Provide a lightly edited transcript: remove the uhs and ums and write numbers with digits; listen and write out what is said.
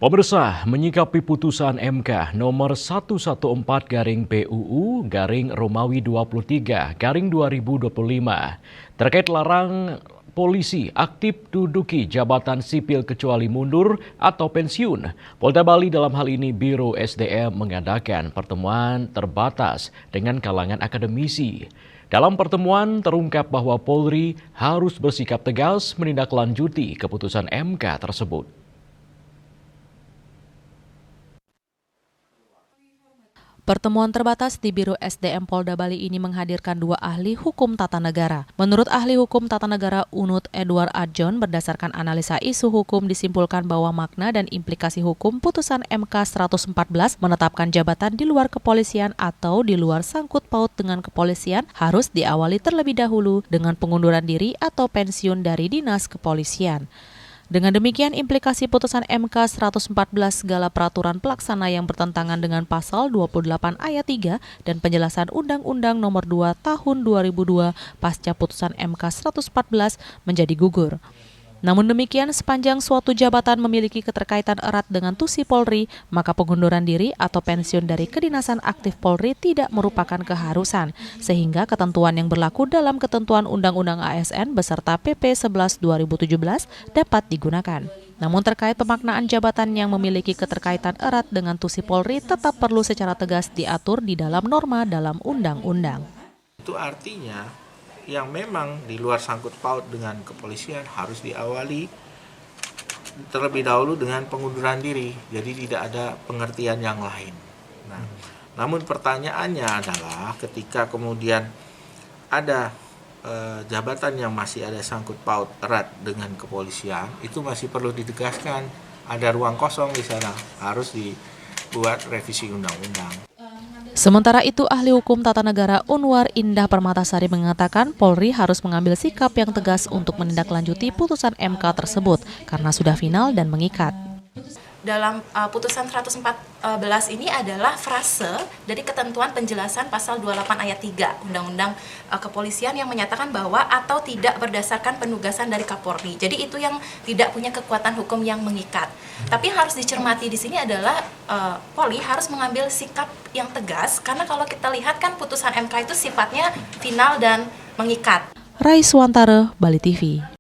Pemirsa, menyikapi putusan MK nomor 114/PUU Romawi 23/2025 terkait larang polisi aktif duduki jabatan sipil kecuali mundur atau pensiun. Polda Bali dalam hal ini Biro SDM mengadakan pertemuan terbatas dengan kalangan akademisi. Dalam pertemuan terungkap bahwa Polri harus bersikap tegas menindaklanjuti keputusan MK tersebut. Pertemuan terbatas di Biro SDM Polda Bali ini menghadirkan dua ahli hukum tata negara. Menurut ahli hukum tata negara Unut Edward Adjon, berdasarkan analisa isu hukum disimpulkan bahwa makna dan implikasi hukum putusan MK 114 menetapkan jabatan di luar kepolisian atau di luar sangkut paut dengan kepolisian harus diawali terlebih dahulu dengan pengunduran diri atau pensiun dari dinas kepolisian. Dengan demikian, implikasi putusan MK 114 segala peraturan pelaksana yang bertentangan dengan pasal 28 ayat 3 dan penjelasan Undang-Undang Nomor 2 Tahun 2002 pasca putusan MK 114 menjadi gugur. Namun demikian, sepanjang suatu jabatan memiliki keterkaitan erat dengan tusi Polri, maka pengunduran diri atau pensiun dari kedinasan aktif Polri tidak merupakan keharusan, sehingga ketentuan yang berlaku dalam ketentuan Undang-Undang ASN beserta PP 11/2017 dapat digunakan. Namun terkait pemaknaan jabatan yang memiliki keterkaitan erat dengan tusi Polri tetap perlu secara tegas diatur di dalam norma dalam undang-undang. Itu artinya yang memang di luar sangkut paut dengan kepolisian harus diawali terlebih dahulu dengan pengunduran diri, jadi tidak ada pengertian yang lain. Nah, namun pertanyaannya adalah ketika kemudian ada jabatan yang masih ada sangkut paut erat dengan kepolisian, itu masih perlu ditegaskan, ada ruang kosong di sana, harus dibuat revisi undang-undang. Sementara itu, ahli hukum tata negara Unwar Indah Permatasari mengatakan Polri harus mengambil sikap yang tegas untuk menindaklanjuti putusan MK tersebut karena sudah final dan mengikat. Dalam putusan 114 ini adalah frase dari ketentuan penjelasan pasal 28 ayat 3 Undang-Undang Kepolisian yang menyatakan bahwa atau tidak berdasarkan penugasan dari Kapolri. Jadi itu yang tidak punya kekuatan hukum yang mengikat. Tapi yang harus dicermati di sini adalah Polri harus mengambil sikap yang tegas karena kalau kita lihat kan putusan MK itu sifatnya final dan mengikat. Rai Suwantara, Bali TV.